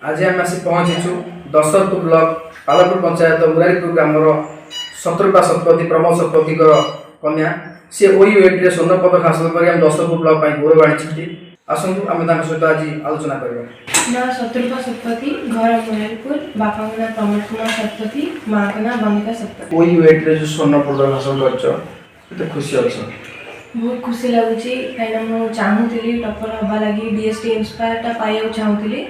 आज आम आसी पहुँचीचु दशरथपुर ब्लॉक पालपुर पंचायत मुरारीपुर ग्रामर शत्रुपा शतपथी प्रमोद शतपथी कन्या सी ओयूएट रे स्वर्ण पदक हासिल कर दशरथपुर ब्लॉक गौरव आनी आसतु आम सहित आज आलोचना करवा। ना शत्रुपा शतपथी घर मुरारीपुर बापा ना प्रमोद कुमार शतपथी माँ का ना बंदिका शतपथी। ओयूएट रे जो स्वर्ण पदक हासिल कर खुशी अच्छा बहुत खुशी लगुच कहीं चाहूली टॉपर हवा लगी डीएसटी इंस्पायर टा पाइबा चाहूली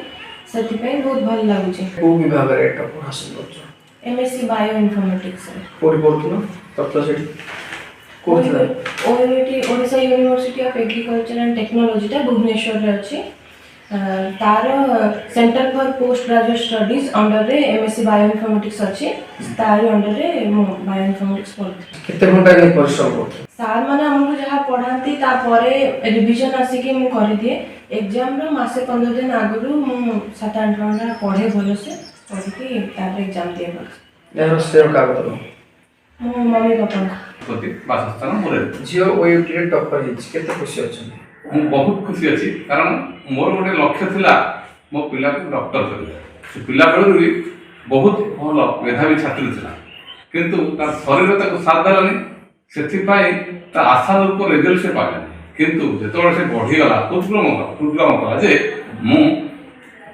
से बहुत भल लगुच। को विभाग रे टॉपर हासिल कर एमएससी बायो इनफॉर्मेटिक्स कोठी पढुथलो तत्व सेठी कोठला OUT Odisha university of agriculture and technology टा भुवनेश्वर रे अछि तार centre for post graduate studies under रे एमएससी बायो इनफॉर्मेटिक्स अछि तार अंडर रे बायो इनफॉर्मेटिक्स पढु केते घंटा के परिश्रम करथि सार माने हमको जहाँ पढ़ाती तापरे रिविजन आसिक मुझे कर दिए एग्जाम रो मासे 15 दिन आगु मु 7-8 घंटा पढ़े भल से पढ़ी तापर एग्जाम दिए भल यार शेयर कागज मो मम्मी पापा प्रति बासस्थान मुरारी जियो ओयूटी रे टॉपर हिच केते खुशी अछि मु बहुत खुशी अछि कारण मोर गोटे लक्ष्य थिला मो पिला को डॉक्टर करिया से पिला बेलू भी बहुत भल मेधावी छात्री थिला किंतु तार शरीर ताको साथ देलानी सेथिपाई ता आशा रूप रिजल्ट से पाइला किंतु जेतोळे से बढ़ी गला उद्गम कला जे मु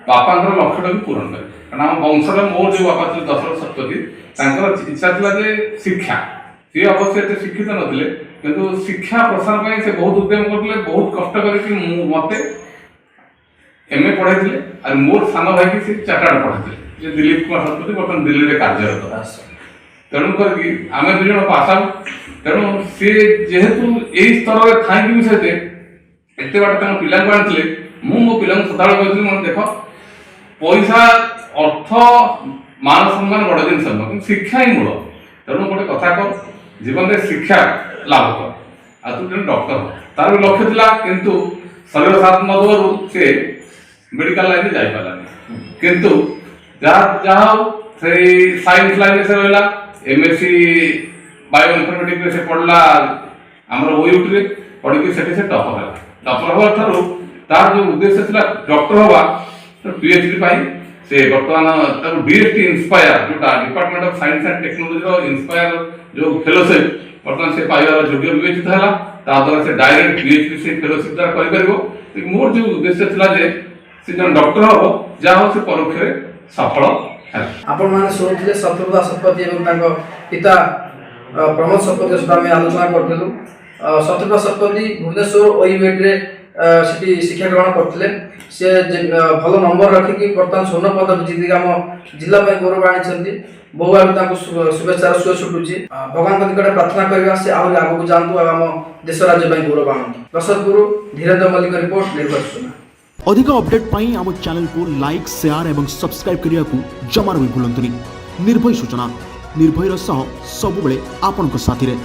बापांकर लक्ष्यटा भी पूर्ण करे कारण हम वंशर मोर जो बापा थे दशरथ शतपथी तांकर इच्छा थिला जे शिक्षा सी अवश्य एते शिक्षित नथिले किंतु शिक्षा प्रसार पई से बहुत उद्यम करले बहुत कष्ट करके मते एमए पढ़ाइथिले और मोर सान भाई की से चार्टर्ड पढ़ाइथिले जे दिलीप कुमार शतपथी बर्तमान दिल्ली रे कार्यरत तेणु करके आम दुई जन पास आउट तेणु सी जेहेतु यही स्तर में थाई भी सहित एत बाट पिला आनी मो पिला सदा कहती मैं देख पैसा अर्थ मान सम्मान बड़ जिन शिक्षा ही मूल तेणु गोटे कथा कर जीवन में शिक्षा लाभ कर आ तू जन डॉक्टर तार भी लक्ष्य था किंतु शरीर साथ न दबार से मेडिकल लाइन में जापारानी किंतु जहाँ से साइंस लाइन से रहा एमएससी बायो इनफॉर्मेटिक्स से पढ़ला हमर ओयूटी रे पढ़ के सेठी से टॉपर हवा थारो तार जो उद्देश्य थिला डॉक्टर हवा तो पीएचडी पाई से वर्तमान तार डीएसटी इंस्पायर जोटा department of science and technology रो इंस्पायर जो फेलोशिप वर्तमान से पाइबार योग्य विवेचित हला ता द्वारा से डायरेक्ट पीएचडी से फेलोशिप द्वारा करि परबो मोर जो उद्देश्य थिला जे से जन डॉक्टर हो जा हो से परोक्ष रे सफल आपण माने सुनथिले शत्रुपा शतपथी एवं तांको पिता प्रमोद शतपथी सहित आम आलोचना करथिलु। शत्रुपा शतपथी भुवनेश्वर ओयूएट रे सिटी शिक्षा ग्रहण करथिले से भल नंबर रखिकी वर्तमान स्वर्ण पदक जीति आम जिला पे गौरव आनी बहु आगे तांको शुभेच्छा सुख छुटुची भगवान के निकट प्रार्थना करबा से आहुरी आगु जानतु आम देश राज्य पे गौरव आनंद। दशरथपुर धीरेन्द्र मल्लिक रिपोर्ट निर्भर। अधिक अपडेट पाई आम चैनल को लाइक शेयर एवं सब्सक्राइब करने को जमार भी भूलंतुनि। निर्भय सूचना निर्भयर सह सबुबले आपनक साथी रे।